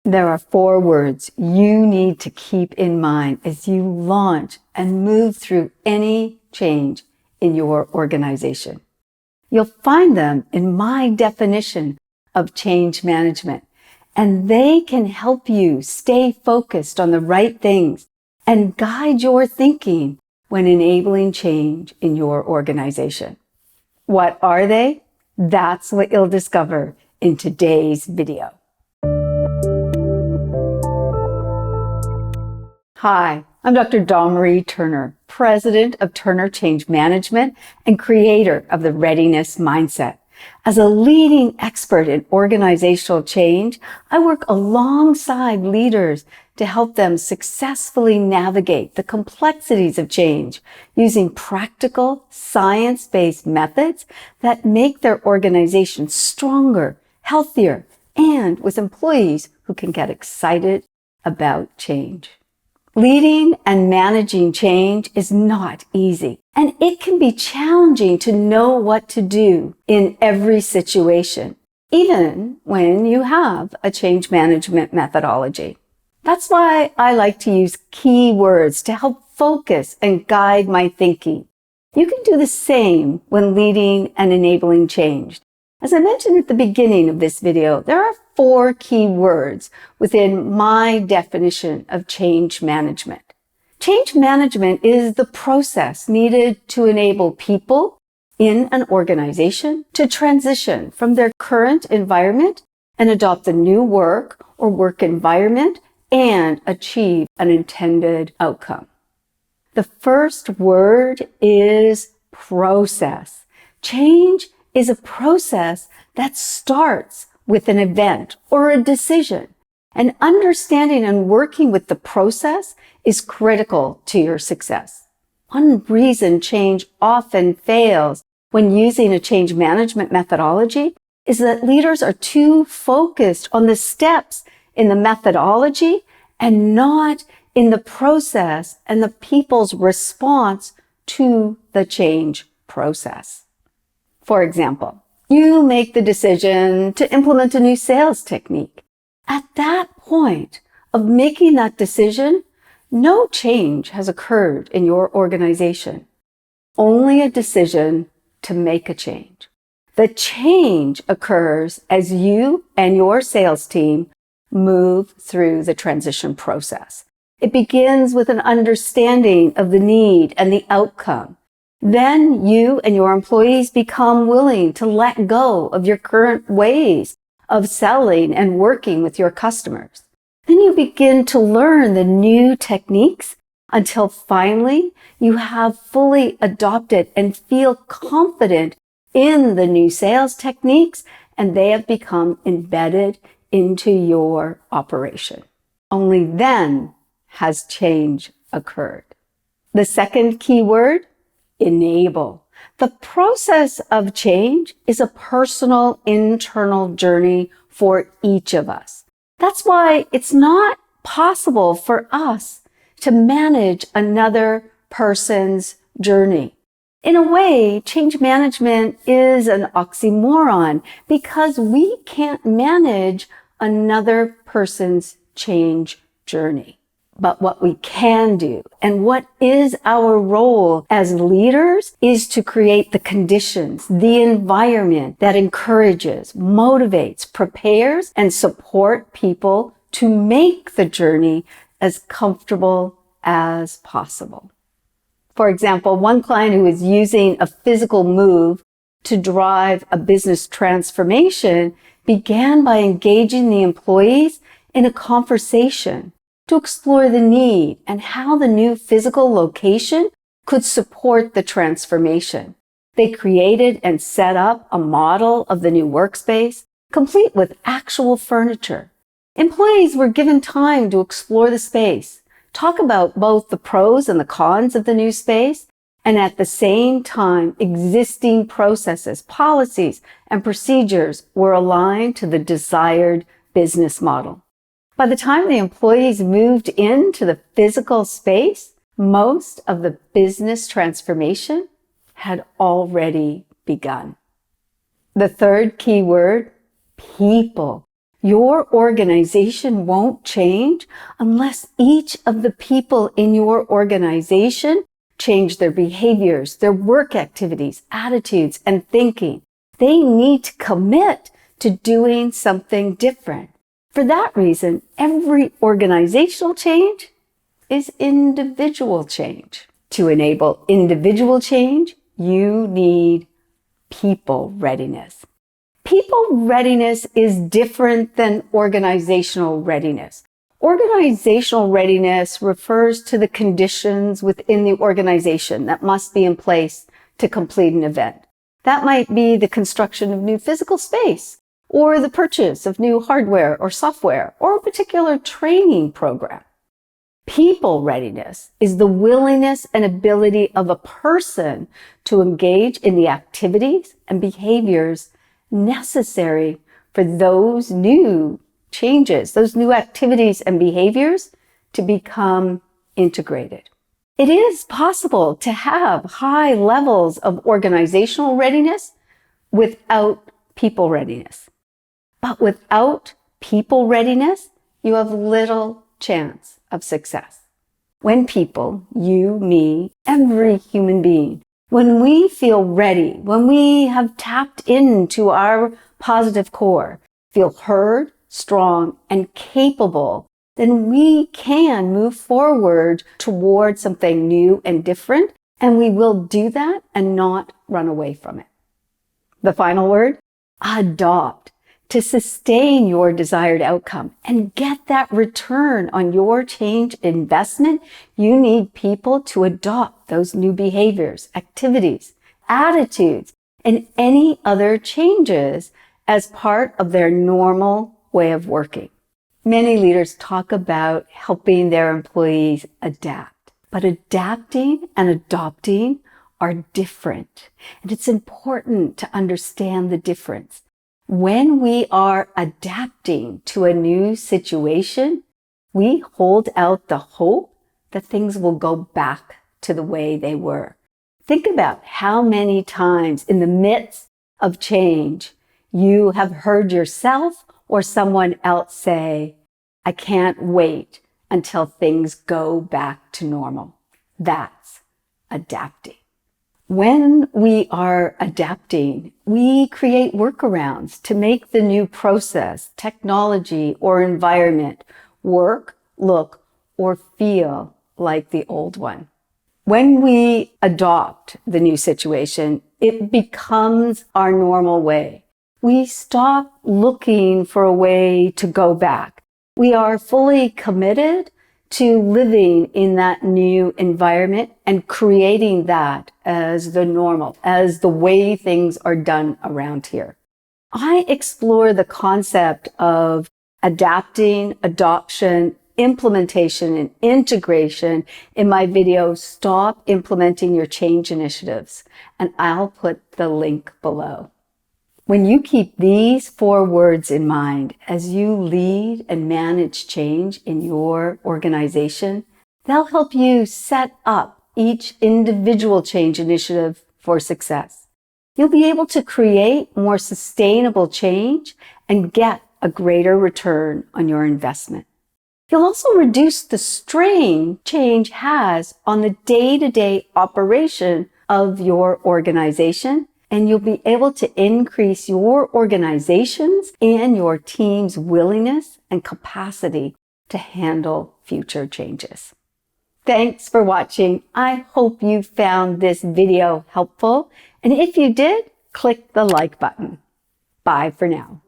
There are 4 words you need to keep in mind as you launch and move through any change in your organization. You'll find them in my definition of change management, and they can help you stay focused on the right things and guide your thinking when enabling change in your organization. What are they? That's what you'll discover in today's video. Hi, I'm Dr. Dawn-Marie Turner, President of Turner Change Management and creator of the Readiness Mindset. As a leading expert in organizational change, I work alongside leaders to help them successfully navigate the complexities of change using practical, science-based methods that make their organization stronger, healthier, and with employees who can get excited about change. Leading and managing change is not easy, and it can be challenging to know what to do in every situation, even when you have a change management methodology. That's why I like to use key words to help focus and guide my thinking. You can do the same when leading and enabling change. As I mentioned at the beginning of this video, there are 4 key words within my definition of change management. Change management is the process needed to enable people in an organization to transition from their current environment and adopt a new work or work environment and achieve an intended outcome. The first word is process. Change is a process that starts with an event or a decision, and understanding and working with the process is critical to your success. One reason change often fails when using a change management methodology is that leaders are too focused on the steps in the methodology and not in the process and the people's response to the change process. For example, you make the decision to implement a new sales technique. At that point of making that decision, no change has occurred in your organization, only a decision to make a change. The change occurs as you and your sales team move through the transition process. It begins with an understanding of the need and the outcome. Then you and your employees become willing to let go of your current ways of selling and working with your customers. Then you begin to learn the new techniques until finally you have fully adopted and feel confident in the new sales techniques, and they have become embedded into your operation. Only then has change occurred. The second key word, enable. The process of change is a personal internal journey for each of us. That's why it's not possible for us to manage another person's journey. In a way, change management is an oxymoron because we can't manage another person's change journey. But what we can do and what is our role as leaders is to create the conditions, the environment that encourages, motivates, prepares, and support people to make the journey as comfortable as possible. For example, one client who is using a physical move to drive a business transformation began by engaging the employees in a conversation to explore the need and how the new physical location could support the transformation. They created and set up a model of the new workspace, complete with actual furniture. Employees were given time to explore the space, talk about both the pros and the cons of the new space, and at the same time, existing processes, policies, and procedures were aligned to the desired business model. By the time the employees moved into the physical space, most of the business transformation had already begun. The third key word, people. Your organization won't change unless each of the people in your organization change their behaviors, their work activities, attitudes, and thinking. They need to commit to doing something different. For that reason, every organizational change is individual change. To enable individual change, you need people readiness. People readiness is different than organizational readiness. Organizational readiness refers to the conditions within the organization that must be in place to complete an event. That might be the construction of new physical space, or the purchase of new hardware or software, or a particular training program. People readiness is the willingness and ability of a person to engage in the activities and behaviors necessary for those new changes, those new activities and behaviors to become integrated. It is possible to have high levels of organizational readiness without people readiness. But without people readiness, you have little chance of success. When people, you, me, every human being, when we feel ready, when we have tapped into our positive core, feel heard, strong, and capable, then we can move forward towards something new and different, and we will do that and not run away from it. The final word, adopt. To sustain your desired outcome and get that return on your change investment, you need people to adopt those new behaviors, activities, attitudes, and any other changes as part of their normal way of working. Many leaders talk about helping their employees adapt, but adapting and adopting are different, and it's important to understand the difference. When we are adapting to a new situation, we hold out the hope that things will go back to the way they were. Think about how many times in the midst of change you have heard yourself or someone else say, "I can't wait until things go back to normal." That's adapting. When we are adapting, we create workarounds to make the new process, technology, or environment work, look, or feel like the old one. When we adopt the new situation, it becomes our normal way. We stop looking for a way to go back. We are fully committed to living in that new environment and creating that as the normal, as the way things are done around here. I explore the concept of adapting, adoption, implementation, and integration in my video, Stop Implementing Your Change Initiatives, and I'll put the link below. When you keep these 4 words in mind as you lead and manage change in your organization, they'll help you set up each individual change initiative for success. You'll be able to create more sustainable change and get a greater return on your investment. You'll also reduce the strain change has on the day-to-day operation of your organization, and you'll be able to increase your organization's and your team's willingness and capacity to handle future changes. Thanks for watching. I hope you found this video helpful. And if you did, click the like button. Bye for now.